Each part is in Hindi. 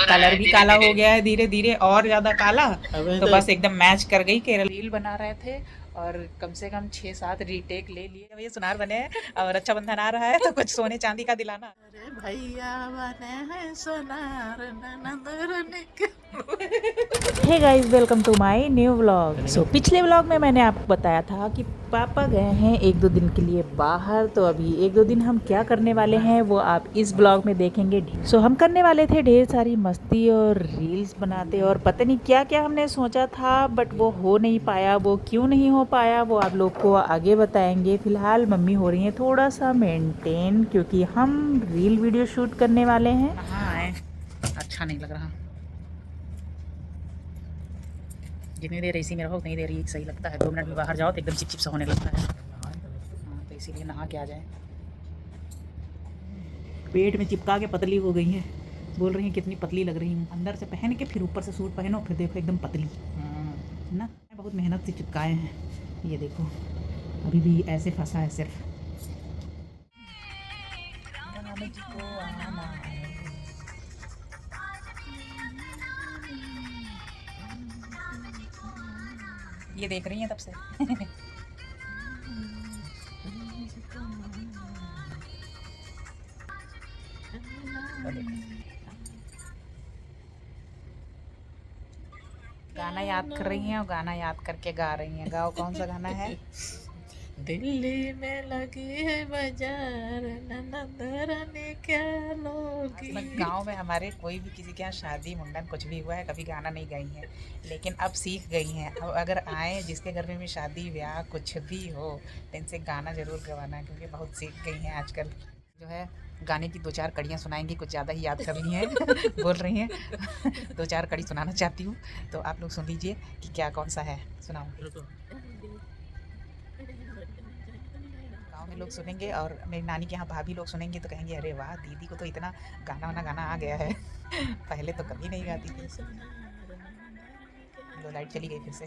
कलर भी काला हो गया है धीरे धीरे और ज्यादा काला। तो बस एकदम मैच कर गई। केरल रील बना रहे थे और कम से कम 6-7 रीटेक ले लिए। भैया सुनार बने हैं और रक्षाबंधन आ रहा है तो कुछ सोने चांदी का दिलाना। अरे भैया बने हैं सोनार ननद रने के। Hey guys, welcome to my new vlog. So पिछले व्लॉग में मैंने आपको बताया था कि पापा गए हैं 1-2 दिन के लिए बाहर। तो अभी 1-2 दिन हम क्या करने वाले हैं वो आप इस व्लॉग में देखेंगे। सो हम करने वाले थे ढेर सारी मस्ती और रील्स बनाते और पता नहीं क्या क्या हमने सोचा था, बट वो हो नहीं पाया। वो क्यों नहीं हो पाया वो आप लोग को आगे बताएंगे। फिलहाल मम्मी हो रही है थोड़ा सा मेंटेन, क्योंकि हम रील वीडियो शूट करने वाले हैं। हाँ, अच्छा नहीं लग रहा। जितनी देर इसी में रहो उतनी देर ही सही लगता है। 2 मिनट में बाहर जाओ तो एकदम चिपचिप सा होने लगता है। हाँ, तो इसीलिए नहा के आ जाए। पेट में चिपका के पतली हो गई है। बोल रही हैं कितनी पतली लग रही हूँ। अंदर से पहन के फिर ऊपर से सूट पहनो, फिर देखो एकदम पतली है ना। बहुत मेहनत से चिपकाए हैं। ये देखो अभी भी ऐसे फंसा है सिर्फ। ये देख रही हैं तब से। गाना याद कर रही हैं और गाना याद करके गा रही हैं। गाओ, कौन सा गाना है? दिल्ली में लगी है बाजार ननद रने क्या लोगी। गांव में हमारे कोई भी किसी के यहाँ शादी मुंडन कुछ भी हुआ है कभी गाना नहीं गाई हैं, लेकिन अब सीख गई हैं। अब अगर आए जिसके घर में भी शादी ब्याह कुछ भी हो तो इनसे गाना ज़रूर गवाना है, क्योंकि बहुत सीख गई हैं आजकल। जो है गाने की 2-4 कड़ियाँ सुनाएंगी, कुछ ज़्यादा ही याद कर ली हैं। बोल रही हैं 2-4 कड़ी सुनाना चाहती हूँ, तो आप लोग सुन लीजिए कि क्या कौन सा है। सुनाऊँ? गाँव में लोग सुनेंगे और मेरी नानी के यहाँ भाभी लोग सुनेंगे तो कहेंगे अरे वाह, दीदी को तो इतना गाना आ गया है। पहले तो कभी नहीं गाती थी। लो, लाइट चली गई फिर से।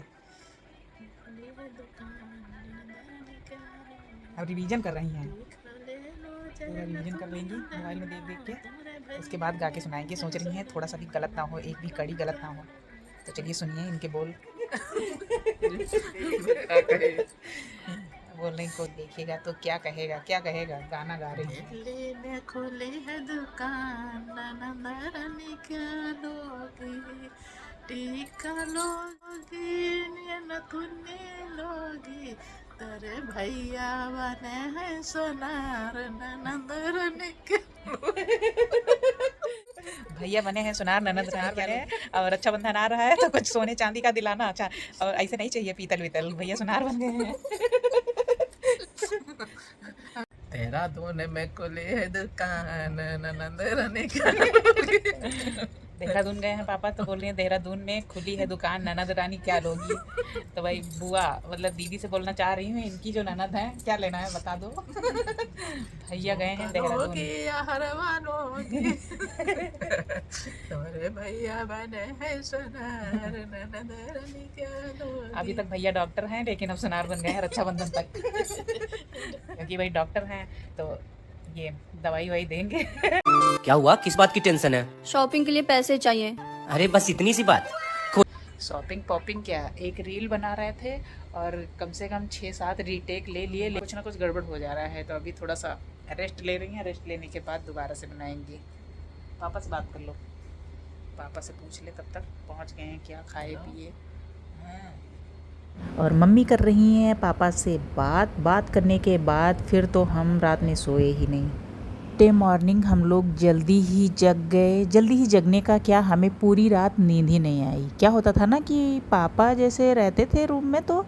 अब रिवीजन कर रही हैं, पूरा रिवीजन कर लेंगी मोबाइल में देख देख के। उसके बाद गा के सुनाएंगे। सोच रही हैं थोड़ा सा भी गलत ना हो, एक भी कड़ी गलत ना हो। तो चलिए सुनिए इनके बोल। बोल रही कोई देखेगा तो क्या कहेगा, क्या कहेगा। गाना गा रही है। दिल्ली में खुली है दुकान ननद रने क्या लोगी। टीका लोगी नथुनी लोगी। तेरे भैया बने हैं सोनार ननद रने के। भैया बने हैं सुनार, ननद रानी बने हैं और रक्षाबंधन आ रहा है तो कुछ सोने चांदी का दिलाना। अच्छा, और ऐसे नहीं चाहिए पीतल वितल। भैया सुनार बन गए हैं। देहरादून में खुली है दुकान ननद रने क्या लोगी। देहरादून गए हैं पापा तो बोल रही हैं देहरादून में खुली है दुकान ननद रानी क्या लोगी। तो भाई बुआ मतलब दीदी से बोलना चाह रही हूँ, इनकी जो ननद है क्या लेना है बता दो। भैया गए हैं देहरादून। तुम्हारे भैया बने हैं सोनार ननद रने क्या लोगी। अभी तक भैया डॉक्टर हैं, लेकिन अब सुनार बन गए हैं रक्षाबंधन तक। क्योंकि भाई डॉक्टर हैं तो ये दवाई ववाई देंगे। क्या हुआ, किस बात की टेंशन है? शॉपिंग के लिए पैसे चाहिए। अरे बस इतनी सी बात। शॉपिंग पॉपिंग क्या, एक रील बना रहे थे और कम से कम 6-7 रीटेक ले लिए। कुछ ना कुछ गड़बड़ हो जा रहा है तो अभी थोड़ा सा रेस्ट ले रही हैं। रेस्ट लेने के बाद दोबारा से बनाएंगी। पापा से बात कर लो, पापा से पूछ ले तब तक पहुंच गए हैं क्या खाए पिए। और मम्मी कर रही हैं पापा से बात करने के बाद फिर तो हम रात में सोए ही नहीं। डे मॉर्निंग हम लोग जल्दी ही जग गए। जल्दी ही जगने का क्या, हमें पूरी रात नींद ही नहीं आई। क्या होता था ना कि पापा जैसे रहते थे रूम में तो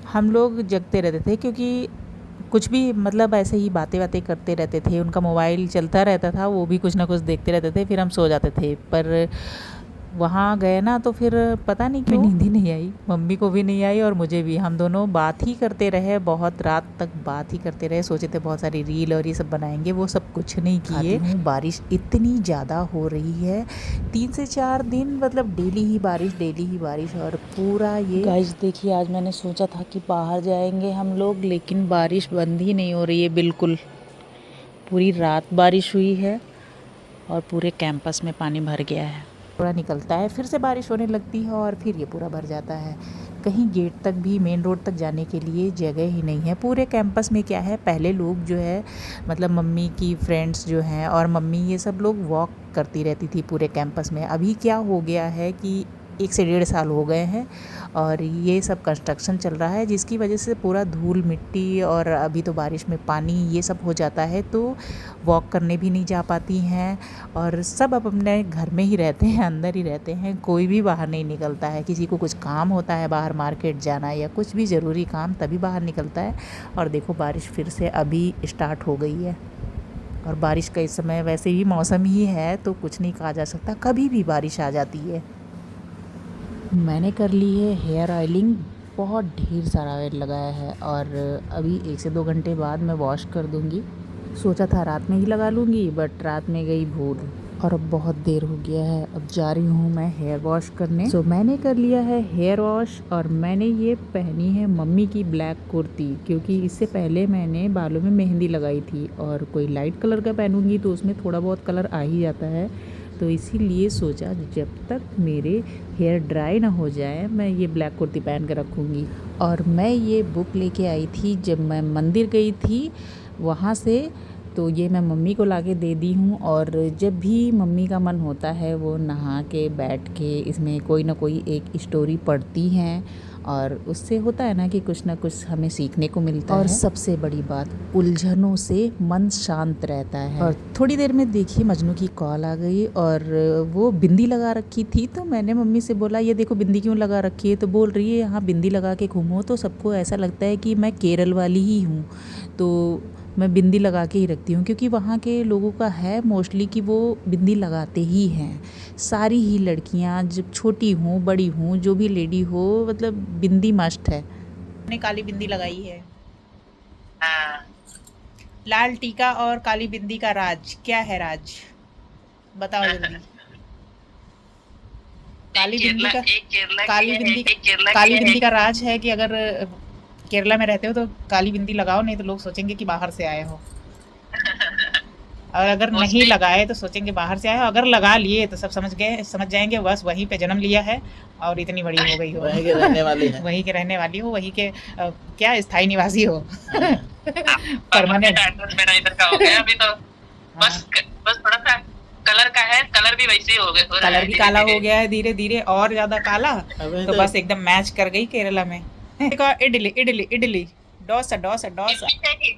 हम लोग जगते रहते थे, क्योंकि कुछ भी मतलब ऐसे ही बातें करते रहते थे। उनका मोबाइल चलता रहता था, वो भी कुछ ना कुछ देखते रहते थे, फिर हम सो जाते थे। पर वहाँ गए ना तो फिर पता नहीं क्यों नींद ही नहीं आई। मम्मी को भी नहीं आई और मुझे भी। हम दोनों बात ही करते रहे, बहुत रात तक बात ही करते रहे। सोचे थे बहुत सारी रील और ये सब बनाएंगे, वो सब कुछ नहीं किए। बारिश इतनी ज़्यादा हो रही है 3 से 4 दिन, मतलब डेली ही बारिश। और पूरा ये गाइस देखिए, आज मैंने सोचा था कि बाहर जाएंगे हम लोग, लेकिन बारिश बंद ही नहीं हो रही है बिल्कुल। पूरी रात बारिश हुई है और पूरे कैंपस में पानी भर गया है। थोड़ा निकलता है, फिर से बारिश होने लगती है और फिर ये पूरा भर जाता है। कहीं गेट तक भी, मेन रोड तक जाने के लिए जगह ही नहीं है। पूरे कैंपस में क्या है, पहले लोग जो है मतलब मम्मी की फ्रेंड्स जो हैं और मम्मी ये सब लोग वॉक करती रहती थी पूरे कैंपस में। अभी क्या हो गया है कि 1 से 1.5 साल हो गए हैं और ये सब कंस्ट्रक्शन चल रहा है, जिसकी वजह से पूरा धूल मिट्टी और अभी तो बारिश में पानी ये सब हो जाता है, तो वॉक करने भी नहीं जा पाती हैं और सब अब अपने घर में ही रहते हैं, अंदर ही रहते हैं। कोई भी बाहर नहीं निकलता है। किसी को कुछ काम होता है बाहर मार्केट जाना या कुछ भी ज़रूरी काम, तभी बाहर निकलता है। और देखो बारिश फिर से अभी स्टार्ट हो गई है और बारिश का इस समय वैसे भी मौसम ही है, तो कुछ नहीं कहा जा सकता, कभी भी बारिश आ जाती है। मैंने कर ली है हेयर ऑयलिंग, बहुत ढेर सारा ऑयल लगाया है और अभी 1 से 2 घंटे बाद मैं वॉश कर दूंगी। सोचा था रात में ही लगा लूँगी, बट रात में गई भूल और अब बहुत देर हो गया है। अब जा रही हूँ मैं हेयर वॉश करने। सो मैंने कर लिया है हेयर वॉश और मैंने ये पहनी है मम्मी की ब्लैक कुर्ती, क्योंकि इससे पहले मैंने बालों में मेहंदी लगाई थी और कोई लाइट कलर का पहनूंगी तो उसमें थोड़ा बहुत कलर आ ही जाता है, तो इसीलिए सोचा जब तक मेरे हेयर ड्राई ना हो जाए मैं ये ब्लैक कुर्ती पहन के रखूँगी। और मैं ये बुक लेके आई थी जब मैं मंदिर गई थी वहाँ से, तो ये मैं मम्मी को लाके दे दी हूँ। और जब भी मम्मी का मन होता है वो नहा के बैठ के इसमें कोई ना कोई एक स्टोरी पढ़ती हैं और उससे होता है ना कि कुछ ना कुछ हमें सीखने को मिलता है। और सबसे बड़ी बात, उलझनों से मन शांत रहता है। और थोड़ी देर में देखिए मजनू की कॉल आ गई और वो बिंदी लगा रखी थी, तो मैंने मम्मी से बोला ये देखो बिंदी क्यों लगा रखी है, तो बोल रही है यहाँ बिंदी लगा के घूमो तो सबको ऐसा लगता है कि मैं केरल वाली ही हूँ, तो मैं बिंदी लगा के ही रखती हूँ। क्योंकि वहाँ के लोगों का है मोस्टली कि वो बिंदी लगाते ही हैं, सारी ही लड़कियाँ, जब छोटी हों बड़ी हों जो भी लेडी हो, मतलब बिंदी मस्ट है। मैंने काली बिंदी लगाई है। हाँ, लाल टीका और काली बिंदी का राज क्या है? राज बताओ जल्दी। काली बिंदी का एक केरला की काली है, बिंदी एक केरला काली की बिंदी है। का राज है कि अगर केरला में रहते हो तो काली बिंदी लगाओ, नहीं तो लोग सोचेंगे कि बाहर से आए हो, और अगर नहीं मोस्टली लगाए तो सोचेंगे बाहर से आए हो, अगर लगा लिए तो सब समझ जाएंगे बस वहीं पे जन्म लिया है और इतनी बड़ी हो गई हो, वहीं के रहने वाली है। वहीं के रहने वाली हो, वहीं के क्या स्थायी निवासी हो, परमानेंट परमानेंट। एड्रेस मेरा इधर का हो गया अभी तो। बस बस थोड़ा सा कलर का है, कलर भी वैसे ही हो गया, हो रहा कलर है भी धीरे काला धीरे। हो गया है धीरे धीरे, और ज्यादा काला, अबे तो बस एकदम मैच कर गई केरला में। देखो इडली इडली इडली, डोसा डोसा डोसा, इडली चाहिए,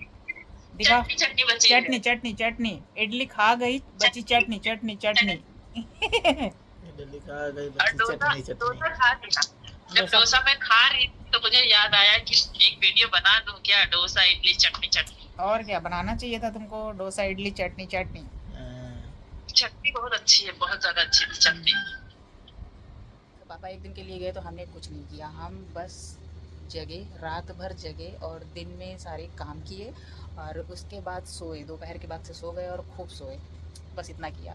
दिखा चटनी चटनी बची है। चटनी चटनी चटनी, इडली खा गई बची चटनी चटनी चटनी। इडली खा गई और बच्ची डोसा चटनी चटनी। डोसा खा लिया। जब डोसा डोसा मैं खा रही थी तो मुझे याद आया कि एक वीडियो बना दूं क्या, डोसा इडली चटनी चटनी। और क्या बनाना चाहिए था तुमको, डोसा इडली चटनी चटनी। चटनी बहुत अच्छी है, बहुत ज्यादा अच्छी थी चटनी। तो पापा एक दिन के लिए गए तो हमने कुछ नहीं किया, हम बस जगे, रात भर जगे और दिन में सारे काम किए और उसके बाद सोए, दोपहर के बाद से सो गए और खूब सोए, बस इतना किया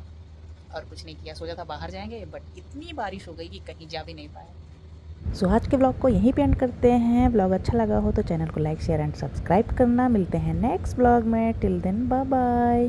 और कुछ नहीं किया। सोचा था बाहर जाएंगे बट इतनी बारिश हो गई कि कहीं जा भी नहीं पाए। सो आज के ब्लॉग को यहीं पे एंड करते हैं। ब्लॉग अच्छा लगा हो तो चैनल को लाइक शेयर एंड सब्सक्राइब करना। मिलते हैं नेक्स्ट ब्लॉग में, टिल देन बाय बाय।